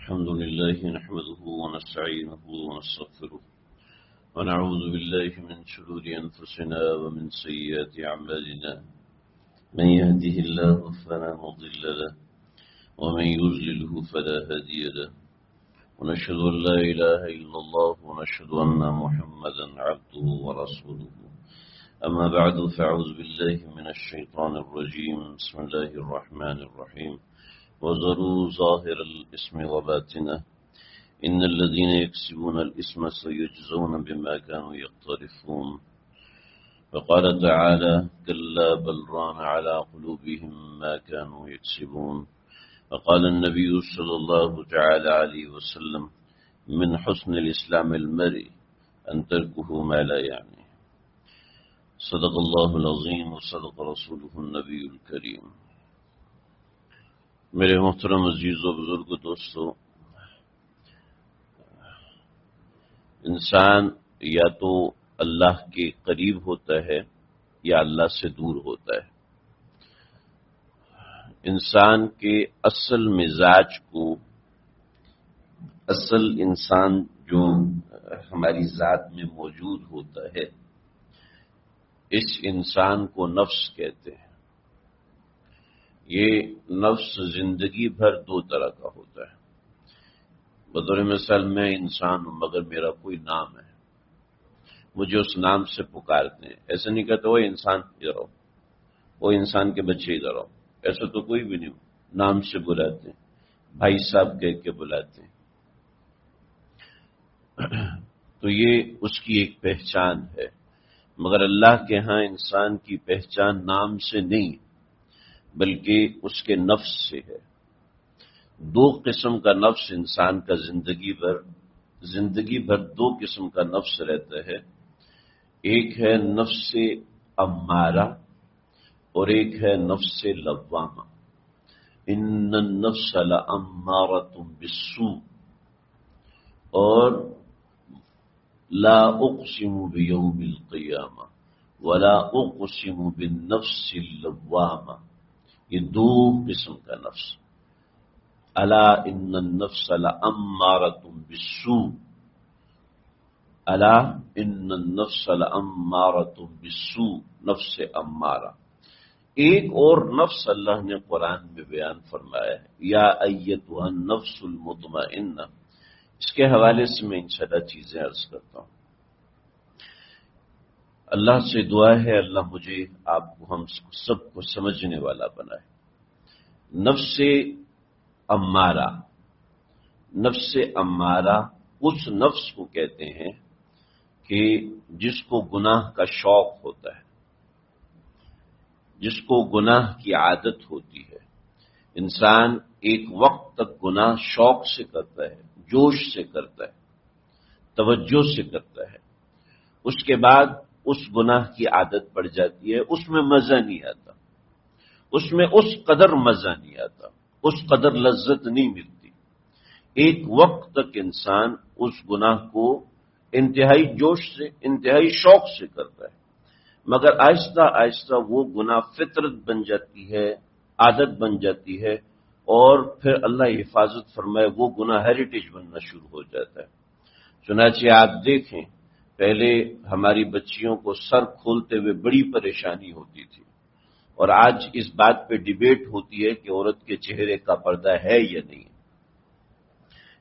الحمد لله نحمده ونستعينه ونستغفره ونعوذ بالله من شرور أنفسنا ومن سيئات أعمالنا من يهده الله فلا مضل له ومن يضلله فلا هادي له ونشهد أن لا إله إلا الله ونشهد أن محمدا عبده ورسوله أما بعد فأعوذ بالله من الشيطان الرجيم بسم الله الرحمن الرحيم وذروا ظاهر الإثم وباطنه إن الذين يكسبون الإثم سيجزون بما كانوا يقترفون وقال تعالى كلا بل ران على قلوبهم ما كانوا يكسبون وقال النبي صلى الله تعالى عليه وسلم من حسن الإسلام المرء أن تركه ما لا يعني صدق الله العظيم وصدق رسوله النبي الكريم. میرے محترم عزیز و بزرگ دوستو، انسان یا تو اللہ کے قریب ہوتا ہے یا اللہ سے دور ہوتا ہے. انسان کے اصل مزاج کو، اصل انسان جو ہماری ذات میں موجود ہوتا ہے، اس انسان کو نفس کہتے ہیں. یہ نفس زندگی بھر دو طرح کا ہوتا ہے. بطور مثال میں انسان ہوں مگر میرا کوئی نام ہے، مجھے اس نام سے پکارتے ہیں. ایسا نہیں کہتے وہ انسان ادھر آؤ، وہ انسان کے بچے ادھر آؤ، ایسا تو کوئی بھی نہیں ہو. نام سے بلاتے ہیں، بھائی صاحب کہہ کے بلاتے ہیں. تو یہ اس کی ایک پہچان ہے. مگر اللہ کے ہاں انسان کی پہچان نام سے نہیں بلکہ اس کے نفس سے ہے. دو قسم کا نفس انسان کا زندگی بھر دو قسم کا نفس رہتا ہے. ایک ہے نفس امارہ اور ایک ہے نفس لوامہ. ان النفس لامارۃ بالسوء اور لا اقسم بیوم القیامہ ولا اقسم بالنفس اللوامہ. یہ دو قسم کا نفس. الا ان النفس لامارۃ بالسوء، الا ان النفس لامارۃ بالسوء، نفس امارہ. ایک اور نفس اللہ نے قرآن میں بیان فرمایا ہے، یا ایتھا النفس المطمئنہ. اس کے حوالے سے میں انشاءاللہ چیزیں عرض کرتا ہوں. اللہ سے دعا ہے اللہ مجھے، آپ کو، ہم سب کو سمجھنے والا بنائے. نفس امارہ، نفس امارہ اس نفس کو کہتے ہیں کہ جس کو گناہ کا شوق ہوتا ہے، جس کو گناہ کی عادت ہوتی ہے. انسان ایک وقت تک گناہ شوق سے کرتا ہے، جوش سے کرتا ہے، توجہ سے کرتا ہے. اس کے بعد اس گناہ کی عادت پڑ جاتی ہے، اس میں مزہ نہیں آتا، اس میں اس قدر مزہ نہیں آتا، اس قدر لذت نہیں ملتی. ایک وقت تک انسان اس گناہ کو انتہائی جوش سے، انتہائی شوق سے کرتا ہے، مگر آہستہ آہستہ وہ گناہ فطرت بن جاتی ہے، عادت بن جاتی ہے، اور پھر اللہ حفاظت فرمائے وہ گناہ ہیریٹیج بننا شروع ہو جاتا ہے. چنانچہ آپ دیکھیں، پہلے ہماری بچیوں کو سر کھولتے ہوئے بڑی پریشانی ہوتی تھی، اور آج اس بات پہ ڈیبیٹ ہوتی ہے کہ عورت کے چہرے کا پردہ ہے یا نہیں.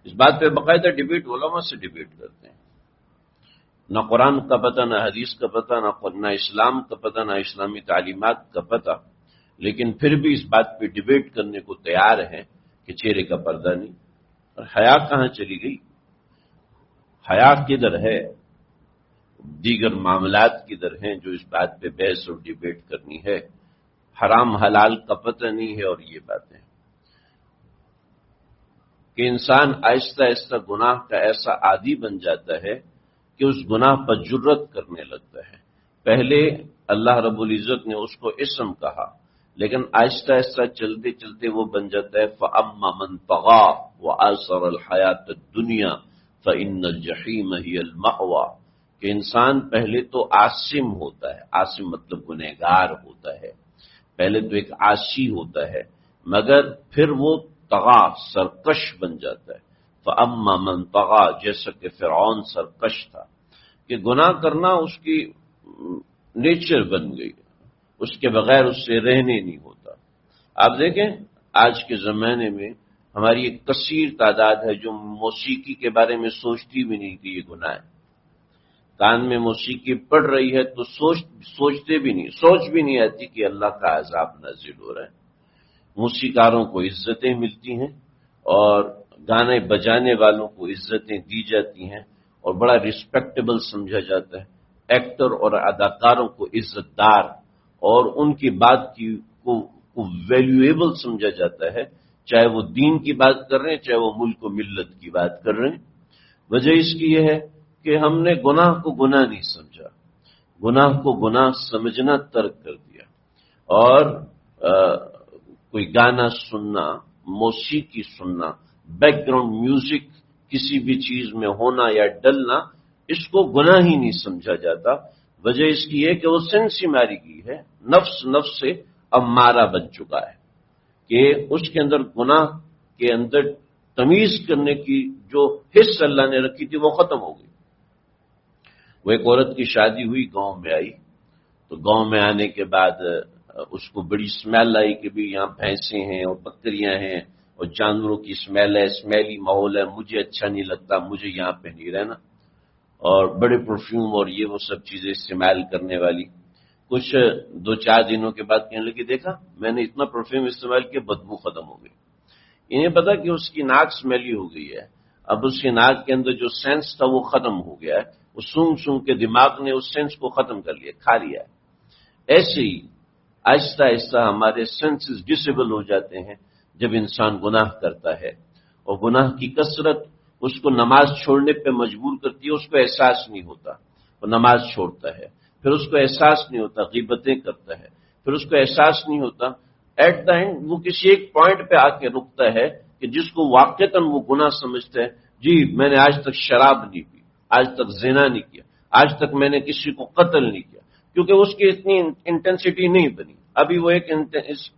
اس بات پہ باقاعدہ ڈیبیٹ، علماء سے ڈیبیٹ کرتے ہیں. نہ قرآن کا پتہ، نہ حدیث کا پتہ، نہ اسلام کا پتہ، نہ اسلامی تعلیمات کا پتہ، لیکن پھر بھی اس بات پہ ڈیبیٹ کرنے کو تیار ہیں کہ چہرے کا پردہ نہیں. اور حیا کہاں چلی گئی؟ حیا کدھر ہے؟ دیگر معاملات کدھر ہیں جو اس بات پہ بحث اور ڈیبیٹ کرنی ہے؟ حرام حلال کا پتہ نہیں ہے. اور یہ باتیں کہ انسان آہستہ آہستہ گناہ کا ایسا عادی بن جاتا ہے کہ اس گناہ پر جرت کرنے لگتا ہے. پہلے اللہ رب العزت نے اس کو اسم کہا، لیکن آہستہ آہستہ چلتے چلتے وہ بن جاتا ہے فَأَمَّا مَنْ طَغَىٰ وَآثَرَ الْحَيَاةَ الدُّنْيَا فَإِنَّ الْجَحِيمَ هِيَ الْمَأْوَىٰ. کہ انسان پہلے تو عاصم ہوتا ہے، عاصم مطلب گنہگار ہوتا ہے، پہلے تو ایک عاصی ہوتا ہے، مگر پھر وہ طغا، سرکش بن جاتا ہے. فَأَمَّا مَنْ طَغَىٰ، جیسا کہ فرعون سرکش تھا کہ گناہ کرنا اس کی نیچر بن گئی، اس کے بغیر اس سے رہنے نہیں ہوتا۔ آپ دیکھیں آج کے زمانے میں ہماری ایک کثیر تعداد ہے جو موسیقی کے بارے میں سوچتی بھی نہیں کہ یہ گناہ ہے۔ کان میں موسیقی پڑ رہی ہے تو سوچتے بھی نہیں، سوچ بھی نہیں آتی کہ اللہ کا عذاب نازل ہو رہا ہے۔ موسیقاروں کو عزتیں ملتی ہیں اور گانے بجانے والوں کو عزتیں دی جاتی ہیں اور بڑا رسپیکٹیبل سمجھا جاتا ہے۔ ایکٹر اور اداکاروں کو عزت دار اور ان کی بات کو ویلیویبل سمجھا جاتا ہے، چاہے وہ دین کی بات کر رہے ہیں چاہے وہ ملک و ملت کی بات کر رہے ہیں۔ وجہ اس کی یہ ہے کہ ہم نے گناہ کو گناہ نہیں سمجھا، گناہ کو گناہ سمجھنا ترک کر دیا، اور کوئی گانا سننا، موسیقی سننا، بیک گراؤنڈ میوزک کسی بھی چیز میں ہونا یا ڈلنا، اس کو گناہ ہی نہیں سمجھا جاتا۔ وجہ اس کی ہے کہ وہ سینس ہی ماری گئی ہے، نفس سے امارہ بن چکا ہے کہ اس کے اندر گناہ کے اندر تمیز کرنے کی جو حص اللہ نے رکھی تھی وہ ختم ہو گئی۔ وہ ایک عورت کی شادی ہوئی، گاؤں میں آئی، تو گاؤں میں آنے کے بعد اس کو بڑی اسمیل آئی کہ بھی یہاں بھینسیں ہیں اور بکریاں ہیں اور جانوروں کی اسمیل ہے، اسمیلی ماحول ہے، مجھے اچھا نہیں لگتا، مجھے یہاں پہ نہیں رہنا، اور بڑے پرفیوم اور یہ وہ سب چیزیں استعمال کرنے والی۔ کچھ 2-4 دنوں کے بعد کہنے لگی دیکھا میں نے اتنا پرفیوم استعمال کیا، بدبو ختم ہو گئی۔ انہیں پتا کہ اس کی ناک اسمیلی ہو گئی ہے، اب اس کی ناک کے اندر جو سینس تھا وہ ختم ہو گیا ہے، وہ سونگ کے دماغ نے اس سینس کو ختم کر لیا، کھا لیا ہے۔ ایسے ہی آہستہ آہستہ ہمارے سینسز ڈسیبل ہو جاتے ہیں جب انسان گناہ کرتا ہے، اور گناہ کی کثرت اس کو نماز چھوڑنے پہ مجبور کرتی ہے، اس کو احساس نہیں ہوتا، وہ نماز چھوڑتا ہے، پھر اس کو احساس نہیں ہوتا، غیبتیں کرتا ہے، پھر اس کو احساس نہیں ہوتا، ایٹ دا اینڈ وہ کسی ایک پوائنٹ پہ آ کے رکتا ہے کہ جس کو واقعتاً وہ گناہ سمجھتا ہے، جی میں نے آج تک شراب نہیں پی، آج تک زنا نہیں کیا، آج تک میں نے کسی کو قتل نہیں کیا، کیونکہ اس کی اتنی انٹینسٹی نہیں بنی، ابھی وہ ایک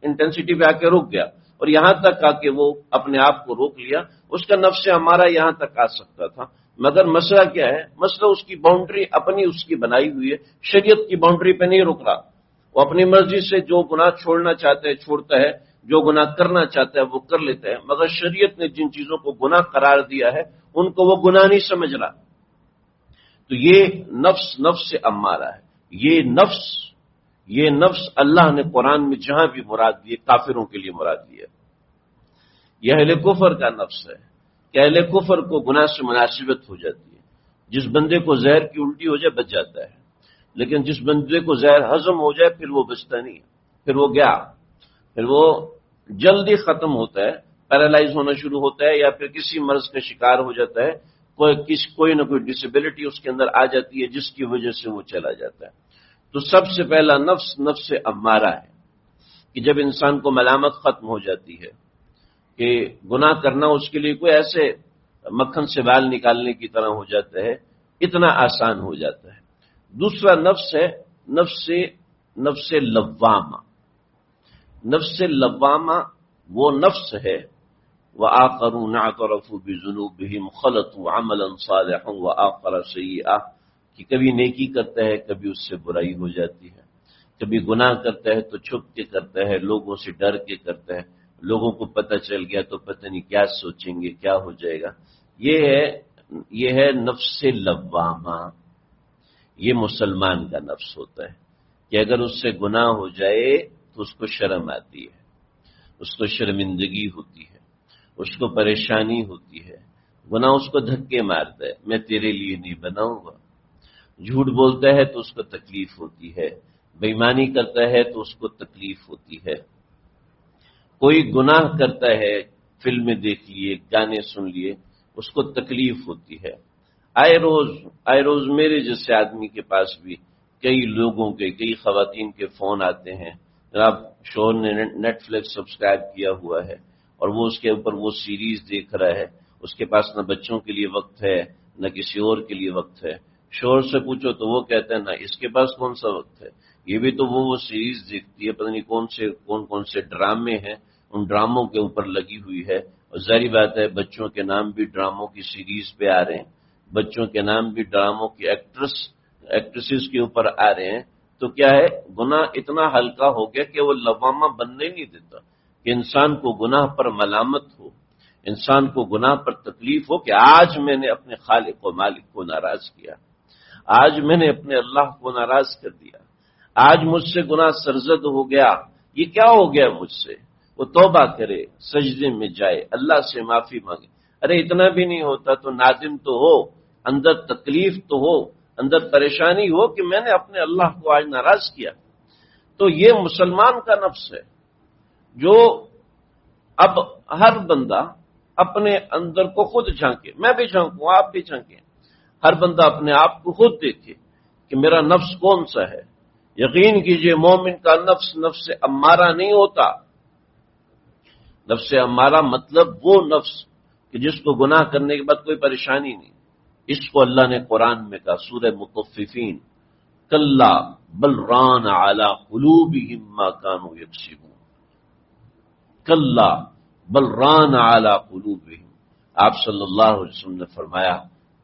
انٹینسٹی پہ آ کے رک گیا، اور یہاں تک آ کے وہ اپنے آپ کو روک لیا۔ اس کا نفس ہمارا یہاں تک آ سکتا تھا، مگر مسئلہ کیا ہے؟ مسئلہ اس کی باؤنڈری اپنی اس کی بنائی ہوئی ہے، شریعت کی باؤنڈری پہ نہیں رک رہا، وہ اپنی مرضی سے جو گناہ چھوڑنا چاہتا ہے چھوڑتا ہے، جو گناہ کرنا چاہتا ہے وہ کر لیتا ہے، مگر شریعت نے جن چیزوں کو گناہ قرار دیا ہے ان کو وہ گناہ نہیں سمجھ رہا۔ تو یہ نفس سے امارہ ہے، یہ نفس اللہ نے قرآن میں جہاں بھی مراد دیے کافروں کے لیے مراد دیا، یہ اہل کفر کا نفس ہے کہ اہل کفر کو گناہ سے مناسبت ہو جاتی ہے، جس بندے کو زہر کی الٹی ہو جائے بچ جاتا ہے، لیکن جس بندے کو زہر ہضم ہو جائے پھر وہ بچتا نہیں ہے، پھر وہ گیا، پھر وہ جلدی ختم ہوتا ہے، پیرالائز ہونا شروع ہوتا ہے، یا پھر کسی مرض کا شکار ہو جاتا ہے، کوئی نہ کوئی ڈسیبلٹی اس کے اندر آ جاتی ہے جس کی وجہ سے وہ چلا جاتا ہے۔ تو سب سے پہلا نفس امارہ ہے کہ جب انسان کو ملامت ختم ہو جاتی ہے کہ گناہ کرنا اس کے لیے کوئی ایسے مکھن سے بال نکالنے کی طرح ہو جاتا ہے، اتنا آسان ہو جاتا ہے۔ دوسرا نفس ہے نفس لوامہ۔ نفس لوامہ وہ نفس ہے وَآخَرُونَ اعْتَرَفُوا بِذُنُوبِهِمْ خَلَطُوا عَمَلًا صَالِحًا وَآخَرَ سَيِّئًا، کہ کبھی نیکی کرتا ہے کبھی اس سے برائی ہو جاتی ہے، کبھی گناہ کرتا ہے تو چھپ کے کرتا ہے، لوگوں سے ڈر کے کرتا ہے، لوگوں کو پتہ چل گیا تو پتہ نہیں کیا سوچیں گے، کیا ہو جائے گا۔ یہ ہے نفس لوامہ۔ یہ مسلمان کا نفس ہوتا ہے کہ اگر اس سے گناہ ہو جائے تو اس کو شرم آتی ہے، اس کو شرمندگی ہوتی ہے، اس کو پریشانی ہوتی ہے، گناہ اس کو دھکے مارتا ہے، میں تیرے لیے نہیں بنا ہوں گا۔ جھوٹ بولتا ہے تو اس کو تکلیف ہوتی ہے، بے ایمانی کرتا ہے تو اس کو تکلیف ہوتی ہے، کوئی گناہ کرتا ہے، فلمیں دیکھ لیے، گانے سن لیے، اس کو تکلیف ہوتی ہے۔ آئے روز میرے جیسے آدمی کے پاس بھی کئی خواتین کے فون آتے ہیں، جناب شوہر نے نیٹ فلکس سبسکرائب کیا ہوا ہے اور وہ اس کے اوپر وہ سیریز دیکھ رہا ہے، اس کے پاس نہ بچوں کے لیے وقت ہے نہ کسی اور کے لیے وقت ہے۔ شوہر سے پوچھو تو وہ کہتا ہے نہ اس کے پاس کون سا وقت ہے، یہ بھی تو وہ سیریز دیکھتی ہے، پتہ نہیں کون سے ڈرامے ہیں، ان ڈراموں کے اوپر لگی ہوئی ہے، اور اور ظاہری بات ہے بچوں کے نام بھی ڈراموں کی سیریز پہ آ رہے ہیں، بچوں کے نام بھی ڈراموں کی ایکٹریسز کے اوپر آ رہے ہیں، تو کیا ہے گناہ اتنا ہلکا ہو گیا کہ وہ لوامہ بننے نہیں دیتا کہ انسان کو گناہ پر ملامت ہو، انسان کو گناہ پر تکلیف ہو کہ آج میں نے اپنے خالق و مالک کو ناراض کیا، آج میں نے اپنے اللہ کو ناراض کر دیا، آج مجھ سے گناہ سرزد ہو گیا، یہ کیا ہو گیا مجھ سے؟ وہ توبہ کرے، سجدے میں جائے، اللہ سے معافی مانگے۔ ارے اتنا بھی نہیں ہوتا تو نادم تو ہو، اندر تکلیف تو ہو، اندر پریشانی ہو کہ میں نے اپنے اللہ کو آج ناراض کیا۔ تو یہ مسلمان کا نفس ہے جو اب ہر بندہ اپنے اندر کو خود جھانکے، میں بھی جھانکوں، آپ بھی جھانکیں، ہر بندہ اپنے آپ کو خود دیکھے کہ میرا نفس کون سا ہے۔ یقین کیجئے مومن کا نفس امارہ نہیں ہوتا۔ نفس امارہ مطلب وہ نفس کہ جس کو گناہ کرنے کے بعد کوئی پریشانی نہیں۔ اس کو اللہ نے قرآن میں کہا سورہ مطففین، کلا بل ران علی قلوبہم ما کانوا یکسبون، کلا بل ران علی قلوبہم۔ آپ صلی اللہ علیہ وسلم نے فرمایا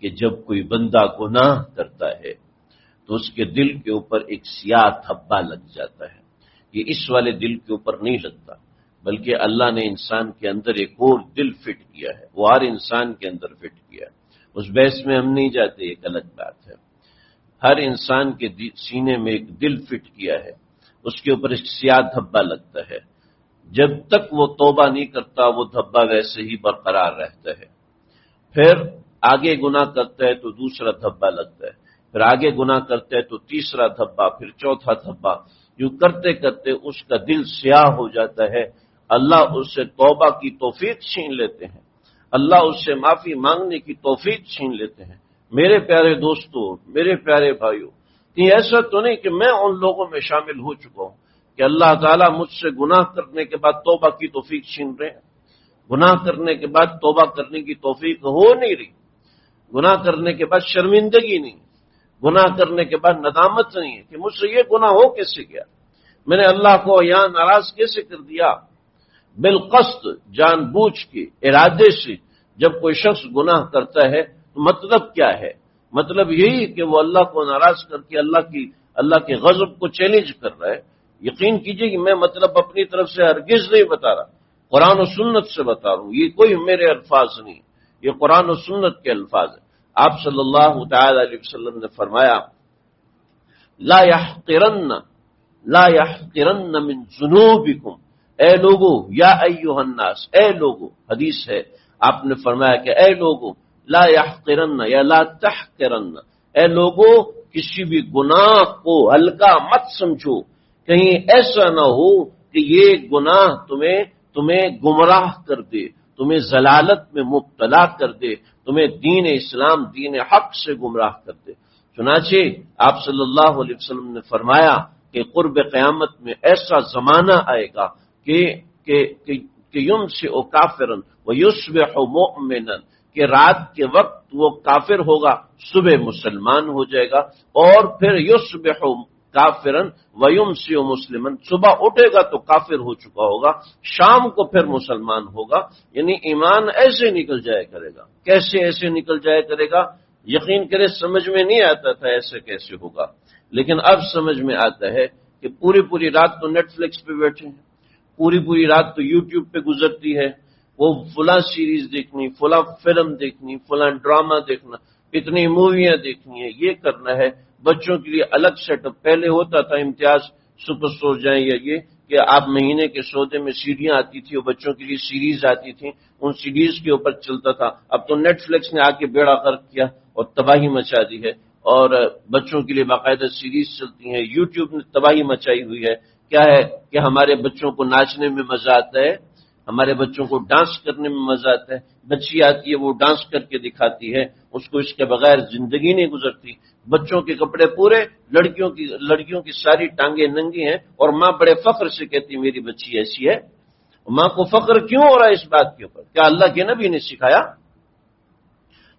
کہ جب کوئی بندہ گناہ کرتا ہے تو اس کے دل کے اوپر ایک سیاہ دھبا لگ جاتا ہے۔ یہ اس والے دل کے اوپر نہیں لگتا، بلکہ اللہ نے انسان کے اندر ایک اور دل فٹ کیا ہے، وہ ہر انسان کے اندر فٹ کیا ہے۔ اس بحث میں ہم نہیں جاتے، ایک الگ بات ہے۔ ہر انسان کے سینے میں ایک دل فٹ کیا ہے، اس کے اوپر ایک سیاہ دھبا لگتا ہے۔ جب تک وہ توبہ نہیں کرتا وہ دھبا ویسے ہی برقرار رہتا ہے۔ پھر آگے گناہ کرتا ہے تو دوسرا دھبا لگتا ہے، پھر آگے گناہ کرتا ہے تو تیسرا دھبا، پھر چوتھا دھبا، یوں کرتے کرتے اس کا دل سیاہ ہو جاتا ہے۔ اللہ اس سے توبہ کی توفیق چھین لیتے ہیں، اللہ اس سے معافی مانگنے کی توفیق چھین لیتے ہیں۔ میرے پیارے دوستو، میرے پیارے بھائیو، کہ ایسا تو نہیں کہ میں ان لوگوں میں شامل ہو چکا ہوں کہ اللہ تعالیٰ مجھ سے گناہ کرنے کے بعد توبہ کی توفیق چھین رہے ہیں۔ گناہ کرنے کے بعد توبہ کرنے کی توفیق ہو نہیں رہی، گناہ کرنے کے بعد شرمندگی نہیں، گناہ کرنے کے بعد ندامت نہیں ہے کہ مجھ سے یہ گناہ ہو کیسے گیا، میں نے اللہ کو یہاں ناراض کیسے کر دیا۔ بالقصد، جان بوجھ کے، ارادے سے جب کوئی شخص گناہ کرتا ہے تو مطلب کیا ہے؟ مطلب یہی کہ وہ اللہ کو ناراض کر کے اللہ کے غضب کو چیلنج کر رہا ہے۔ یقین کیجئے کہ میں مطلب اپنی طرف سے ہرگز نہیں بتا رہا، قرآن و سنت سے بتا رہا ہوں، یہ کوئی میرے الفاظ نہیں، یہ قرآن و سنت کے الفاظ ہیں۔ آپ صلی اللہ تعالی علیہ وسلم نے فرمایا لا يحقرن من ذنوبکم، اے لوگو، یا ایھا الناس، اے لوگو، حدیث ہے، آپ نے فرمایا کہ اے لوگو، لا يحقرن یا لا تحقرن، اے لوگو کسی بھی گناہ کو ہلکا مت سمجھو، کہیں ایسا نہ ہو کہ یہ گناہ تمہیں گمراہ کر دے، تمہیں ضلالت میں مبتلا کر دے، تمہیں دین اسلام، دین حق سے گمراہ کر دے۔ چنانچہ آپ صلی اللہ علیہ وسلم نے فرمایا کہ قرب قیامت میں ایسا زمانہ آئے گا کہ یمسئ کافرا ویصبح مؤمنا، کہ رات کے وقت وہ کافر ہوگا، صبح مسلمان ہو جائے گا، اور پھر یصبح کافرا ویمسئ مسلما، صبح اٹھے گا تو کافر ہو چکا ہوگا، شام کو پھر مسلمان ہوگا۔ یعنی ایمان ایسے نکل جایا کرے گا۔ کیسے ایسے نکل جایا کرے گا؟ یقین کرے سمجھ میں نہیں آتا تھا ایسے کیسے ہوگا، لیکن اب سمجھ میں آتا ہے کہ پوری رات تو نیٹ فلکس پہ بیٹھے ہیں، پوری رات تو یوٹیوب پہ گزرتی ہے، وہ فلاں سیریز دیکھنی، فلاں فلم دیکھنی، فلاں ڈرامہ دیکھنا، اتنی موویاں دیکھنی ہے، یہ کرنا ہے۔ بچوں کے لیے الگ سیٹ اپ پہلے ہوتا تھا، امتیاز سپر اسٹور جائیں یا یہ کہ آپ مہینے کے سودے میں سیڈیاں آتی تھی اور بچوں کے لیے سیریز آتی تھی، ان سیریز کے اوپر چلتا تھا۔ اب تو نیٹ فلکس نے آ کے بیڑا غرق کیا اور تباہی مچا دی ہے، اور بچوں کے لیے باقاعدہ سیریز چلتی ہیں۔ یوٹیوب نے تباہی مچائی ہوئی ہے۔ کیا ہے کہ ہمارے بچوں کو ناچنے میں مزہ آتا ہے، ہمارے بچوں کو ڈانس کرنے میں مزہ آتا ہے، بچی آتی ہے وہ ڈانس کر کے دکھاتی ہے، اس کو اس کے بغیر زندگی نہیں گزرتی۔ بچوں کے کپڑے پورے، لڑکیوں کی ساری ٹانگیں ننگی ہیں، اور ماں بڑے فخر سے کہتی میری بچی ایسی ہے۔ ماں کو فخر کیوں ہو رہا ہے اس بات کے اوپر؟ کیا اللہ کے نبی نے سکھایا؟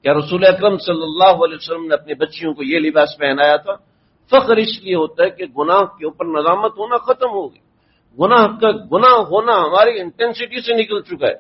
کیا رسول اکرم صلی اللہ علیہ وسلم نے اپنی بچیوں کو یہ لباس پہنایا تھا؟ فخر اس لیے ہوتا ہے کہ گناہ کے اوپر ندامت ہونا ختم ہوگی، گناہ ہونا ہماری انٹینسٹی سے نکل چکا ہے،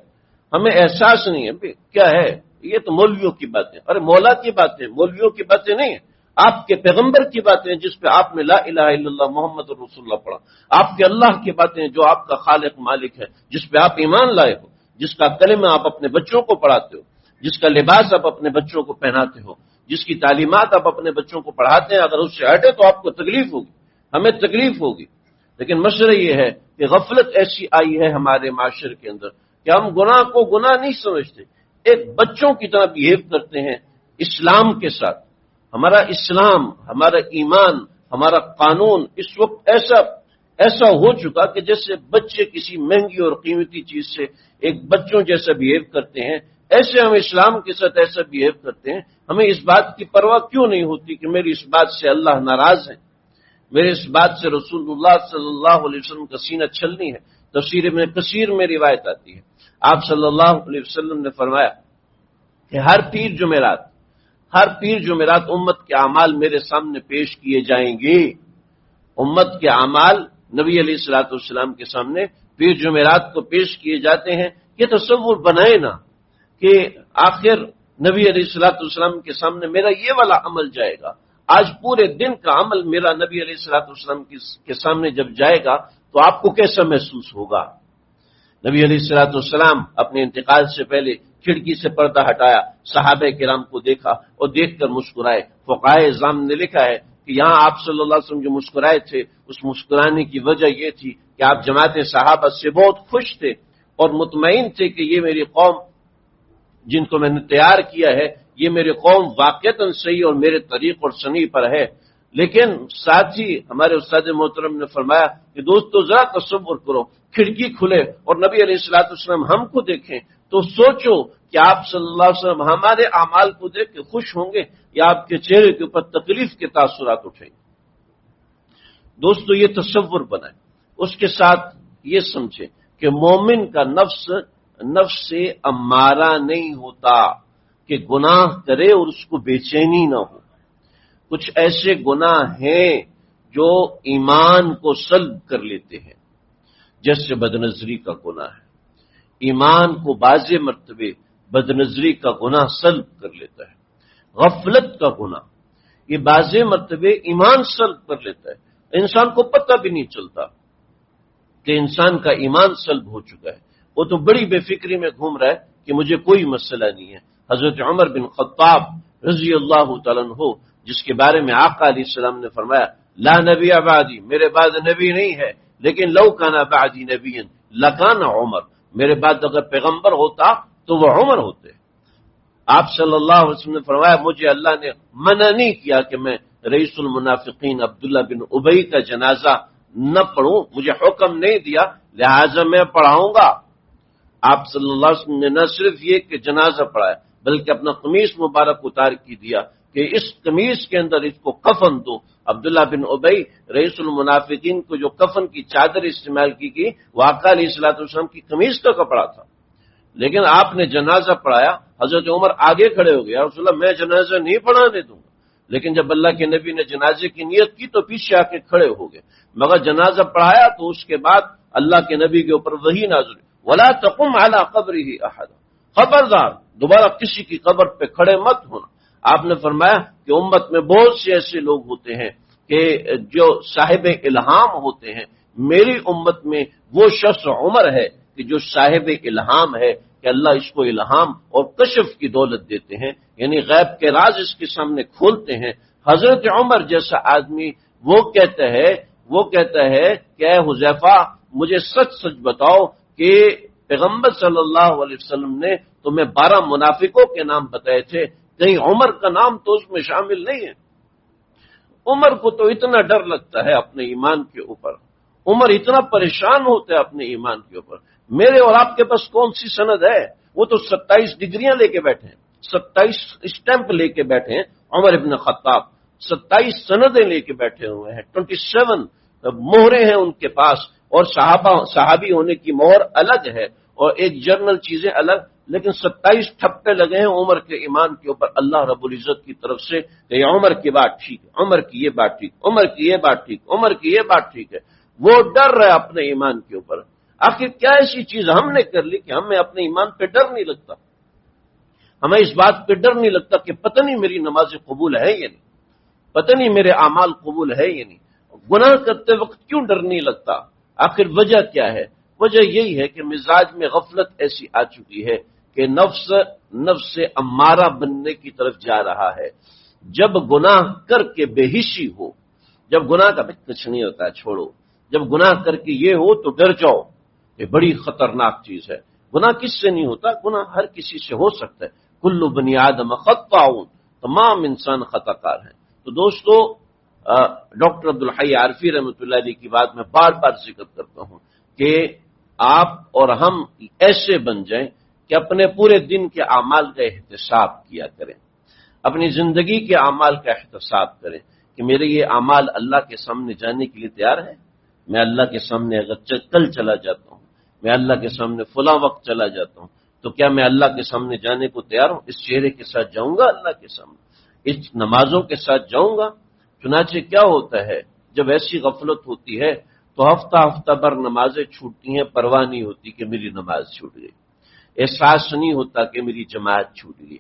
ہمیں احساس نہیں ہے کیا ہے یہ تو مولویوں کی باتیں، ارے مولا کی باتیں، مولویوں کی باتیں نہیں ہیں، آپ کے پیغمبر کی باتیں جس پہ آپ نے لا الہ الا اللہ محمد رسول اللہ پڑھا، آپ کے اللہ کی باتیں جو آپ کا خالق مالک ہے جس پہ آپ ایمان لائے ہو، جس کا کلمہ آپ اپنے بچوں کو پڑھاتے ہو، جس کا لباس آپ اپنے بچوں کو پہناتے ہو، جس کی تعلیمات آپ اپنے بچوں کو پڑھاتے ہیں، اگر اس سے ہٹے تو آپ کو تکلیف ہوگی، ہمیں تکلیف ہوگی۔ لیکن مسئلہ یہ ہے کہ غفلت ایسی آئی ہے ہمارے معاشرے کے اندر کہ ہم گناہ کو گناہ نہیں سمجھتے، ایک بچوں کی طرح بہیو کرتے ہیں اسلام کے ساتھ۔ ہمارا اسلام، ہمارا ایمان، ہمارا قانون اس وقت ایسا ہو چکا کہ جیسے بچے کسی مہنگی اور قیمتی چیز سے ایک بچوں جیسا بہیو کرتے ہیں، ایسے ہم اسلام کے ساتھ ایسا بہیو کرتے ہیں۔ ہمیں اس بات کی پرواہ کیوں نہیں ہوتی کہ میری اس بات سے اللہ ناراض ہے، میرے اس بات سے رسول اللہ صلی اللہ علیہ وسلم کا سینہ چھلنی ہے۔ تفسیر ابن کثیر میں روایت آتی ہے، آپ صلی اللہ علیہ وسلم نے فرمایا کہ ہر پیر جمعرات امت کے اعمال میرے سامنے پیش کیے جائیں گے۔ امت کے اعمال نبی علیہ الصلوۃ والسلام کے سامنے پیر جمعرات کو پیش کیے جاتے ہیں۔ یہ تصور بنائے نا کہ آخر نبی علیہ الصلوۃ والسلام کے سامنے میرا یہ والا عمل جائے گا، آج پورے دن کا عمل میرا نبی علیہ الصلوۃ والسلام کے سامنے جب جائے گا تو آپ کو کیسا محسوس ہوگا؟ نبی علیہ الصلوۃ والسلام اپنے انتقال سے پہلے کھڑکی سے پردہ ہٹایا، صحابہ کرام کو دیکھا اور دیکھ کر مسکرائے۔ فقہائے اعظام نے لکھا ہے کہ یہاں آپ صلی اللہ علیہ وسلم جو مسکرائے تھے اس مسکرانے کی وجہ یہ تھی کہ آپ جماعت صحابہ سے بہت خوش تھے اور مطمئن تھے کہ یہ میری قوم جن کو میں نے تیار کیا ہے، یہ میری قوم واقعتاً صحیح اور میرے طریق اور سنی پر ہے۔ لیکن ساتھ ہی ہمارے استاد محترم نے فرمایا کہ دوستو ذرا تصور کرو، کھڑکی کھلے اور نبی علیہ الصلوۃ والسلام ہم کو دیکھیں تو سوچو کہ آپ صلی اللہ علیہ وسلم ہمارے اعمال کو دیکھ کے خوش ہوں گے یا آپ کے چہرے کے اوپر تکلیف کے تاثرات اٹھیں گے؟ دوستو یہ تصور بنائیں، اس کے ساتھ یہ سمجھیں کہ مومن کا نفس سے امارہ نہیں ہوتا کہ گناہ کرے اور اس کو بے چینی نہ ہو۔ کچھ ایسے گناہ ہیں جو ایمان کو سلب کر لیتے ہیں، جیسے بدنظری کا گناہ ہے، ایمان کو بعض مرتبے بدنظری کا گناہ سلب کر لیتا ہے۔ غفلت کا گناہ یہ بعض مرتبے ایمان سلب کر لیتا ہے، انسان کو پتہ بھی نہیں چلتا کہ انسان کا ایمان سلب ہو چکا ہے، وہ تو بڑی بے فکری میں گھوم رہا ہے کہ مجھے کوئی مسئلہ نہیں ہے۔ حضرت عمر بن خطاب رضی اللہ تعالیٰ عنہ جس کے بارے میں آقا علیہ السلام نے فرمایا لا نبی بعدی، میرے بعد نبی نہیں ہے، لیکن لو کان بعدی نبی لکان عمر، میرے بعد اگر پیغمبر ہوتا تو وہ عمر ہوتے۔ آپ صلی اللہ علیہ وسلم نے فرمایا مجھے اللہ نے منع نہیں کیا کہ میں رئیس المنافقین عبداللہ بن ابی کا جنازہ نہ پڑھوں، مجھے حکم نہیں دیا لہٰذا میں پڑھاؤں گا۔ آپ صلی اللہ علیہ وسلم نے نہ صرف یہ کہ جنازہ پڑھایا بلکہ اپنا قمیص مبارک اتار کی دیا کہ اس قمیص کے اندر اس کو کفن دو۔ عبداللہ بن ابی رئیس المنافقین کو جو کفن کی چادر استعمال کی گئی وہ آقا علیہ الصلوۃ والسلام کی قمیص کا کپڑا تھا، لیکن آپ نے جنازہ پڑھایا۔ حضرت عمر آگے کھڑے ہو گئے، یا رسول اللہ میں جنازہ نہیں پڑھانے دوں گا، لیکن جب اللہ کے نبی نے جنازے کی نیت کی تو پیچھے آ کے کھڑے ہو گئے، مگر جنازہ پڑھایا تو اس کے بعد اللہ کے نبی کے اوپر وحی نازل ولا تقم علی قبرہ احد، خبردار دوبارہ کسی کی قبر پہ کھڑے مت ہونا۔ آپ نے فرمایا کہ امت میں بہت سے ایسے لوگ ہوتے ہیں کہ جو صاحب الہام ہوتے ہیں، میری امت میں وہ شخص عمر ہے کہ جو صاحب الہام ہے کہ اللہ اس کو الہام اور کشف کی دولت دیتے ہیں، یعنی غیب کے راز اس کے سامنے کھولتے ہیں۔ حضرت عمر جیسا آدمی وہ کہتا ہے کہ اے حذیفہ مجھے سچ سچ بتاؤ کہ پیغمبر صلی اللہ علیہ وسلم نے تمہیں 12 منافقوں کے نام بتائے تھے، کہیں عمر کا نام تو اس میں شامل نہیں ہے۔ عمر کو تو اتنا ڈر لگتا ہے اپنے ایمان کے اوپر، عمر اتنا پریشان ہوتا ہے اپنے ایمان کے اوپر۔ میرے اور آپ کے پاس کون سی سند ہے؟ وہ تو 27 ڈگریاں لے کے بیٹھے ہیں، 27 اسٹیمپ لے کے بیٹھے ہیں عمر ابن خطاب، 27 سندیں لے کے بیٹھے ہوئے ہیں، 27 مہریں ہیں ان کے پاس، اور صحابی ہونے کی مہر الگ ہے اور ایک جرنل چیزیں الگ، لیکن 27 ٹھپے لگے ہیں عمر کے ایمان کے اوپر اللہ رب العزت کی طرف سے کہ یہ عمر کی بات ٹھیک ہے، عمر کی یہ بات ٹھیک، عمر کی یہ بات ٹھیک، عمر کی یہ بات ٹھیک ہے۔ وہ ڈر رہا ہے اپنے ایمان کے اوپر۔ آخر کیا ایسی چیز ہم نے کر لی کہ ہمیں اپنے ایمان پہ ڈر نہیں لگتا؟ ہمیں اس بات پہ ڈر نہیں لگتا کہ پتہ نہیں میری نماز قبول ہے یا نہیں، پتہ نہیں میرے اعمال قبول ہے یا نہیں؟ گناہ کرتے وقت کیوں ڈر نہیں لگتا؟ آخر وجہ کیا ہے؟ وجہ یہی ہے کہ مزاج میں غفلت ایسی آ چکی ہے کہ نفس امارہ بننے کی طرف جا رہا ہے۔ جب گناہ کر کے بے حسی ہو، جب گناہ کا کچھ نہیں ہوتا ہے چھوڑو، جب گناہ کر کے یہ ہو تو ڈر جاؤ، یہ بڑی خطرناک چیز ہے۔ گناہ کس سے نہیں ہوتا؟ گناہ ہر کسی سے ہو سکتا ہے۔ کل بنی آدم خطاؤن، تمام انسان خطا کار ہیں۔ تو دوستو، ڈاکٹر عبدالحی عارفی رحمۃ اللہ علیہ کی بات میں بار بار ذکر کرتا ہوں کہ آپ اور ہم ایسے بن جائیں کہ اپنے پورے دن کے اعمال کا احتساب کیا کریں، اپنی زندگی کے اعمال کا احتساب کریں کہ میرے یہ اعمال اللہ کے سامنے جانے کے لیے تیار ہے۔ میں اللہ کے سامنے اگر کل چلا جاتا ہوں، میں اللہ کے سامنے فلاں وقت چلا جاتا ہوں، تو کیا میں اللہ کے سامنے جانے کو تیار ہوں؟ اس چہرے کے ساتھ جاؤں گا اللہ کے سامنے؟ اس نمازوں کے ساتھ جاؤں گا؟ چنانچہ کیا ہوتا ہے جب ایسی غفلت ہوتی ہے تو ہفتہ ہفتہ بھر نمازیں چھوٹتی ہیں، پرواہ نہیں ہوتی کہ میری نماز چھوٹ گئی، احساس نہیں ہوتا کہ میری جماعت چھوٹ گئی،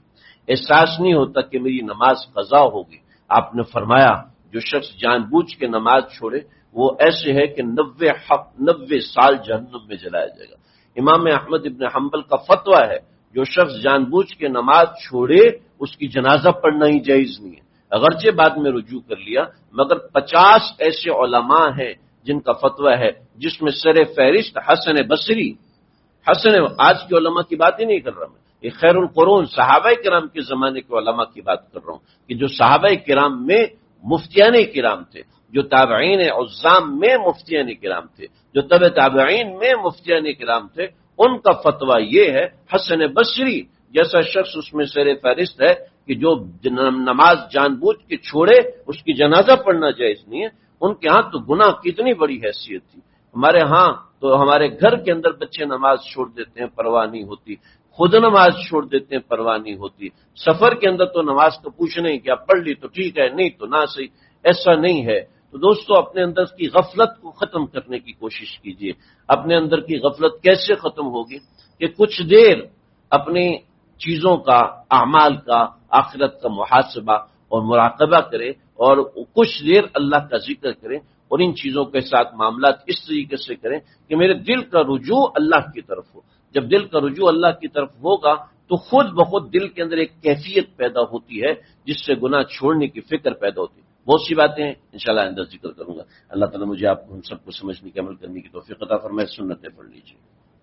احساس نہیں ہوتا کہ میری نماز قضا ہوگی۔ آپ نے فرمایا جو شخص جان بوجھ کے نماز چھوڑے وہ ایسے ہے کہ 90 سال جہنم میں جلایا جائے گا۔ امام احمد ابن حنبل کا فتویٰ ہے جو شخص جان بوجھ کے نماز چھوڑے اس کی جنازہ پڑھنا ہی جائز نہیں ہے، اگرچہ بعد میں رجوع کر لیا، مگر 50 ایسے علماء ہیں جن کا فتویٰ ہے، جس میں سر فہرست حسن بصری۔ آج کے علماء کی بات ہی نہیں کر رہا میں، یہ خیر القرون صحابہ کرام کے زمانے کے علماء کی بات کر رہا ہوں کہ جو صحابہ کرام میں مفتیان کرام تھے، جو تابعین عظام میں مفتیان کرام تھے، جو تبع تابعین میں مفتیان کرام تھے، ان کا فتویٰ یہ ہے، حسن بصری جیسا شخص اس میں سر فہرست ہے کہ جو نماز جان بوجھ کے چھوڑے اس کی جنازہ پڑھنا جائز نہیں ہے۔ ان کے ہاں تو گناہ کتنی بڑی حیثیت تھی، ہمارے ہاں تو ہمارے گھر کے اندر بچے نماز چھوڑ دیتے ہیں، پرواہ نہیں ہوتی، خود نماز چھوڑ دیتے ہیں، پرواہ نہیں ہوتی، سفر کے اندر تو نماز کو پوچھنا ہی کیا، پڑھ لی تو ٹھیک ہے، نہیں تو نہ صحیح، ایسا نہیں ہے۔ تو دوستو، اپنے اندر کی غفلت کو ختم کرنے کی کوشش کیجیے۔ اپنے اندر کی غفلت کیسے ختم ہوگی؟ کہ کچھ دیر اپنی چیزوں کا، اعمال کا، آخرت کا محاسبہ اور مراقبہ کرے، اور کچھ دیر اللہ کا ذکر کریں، اور ان چیزوں کے ساتھ معاملات اس طریقے سے کریں کہ میرے دل کا رجوع اللہ کی طرف ہو۔ جب دل کا رجوع اللہ کی طرف ہوگا تو خود بخود دل کے اندر ایک کیفیت پیدا ہوتی ہے جس سے گناہ چھوڑنے کی فکر پیدا ہوتی ہے۔ بہت سی باتیں انشاءاللہ آئندہ ذکر کروں گا۔ اللہ تعالیٰ مجھے آپ کو ہم سب کو سمجھنے کے، عمل کرنے کی توفیق عطا فرمائے۔ سنتیں پڑھ لیجیے۔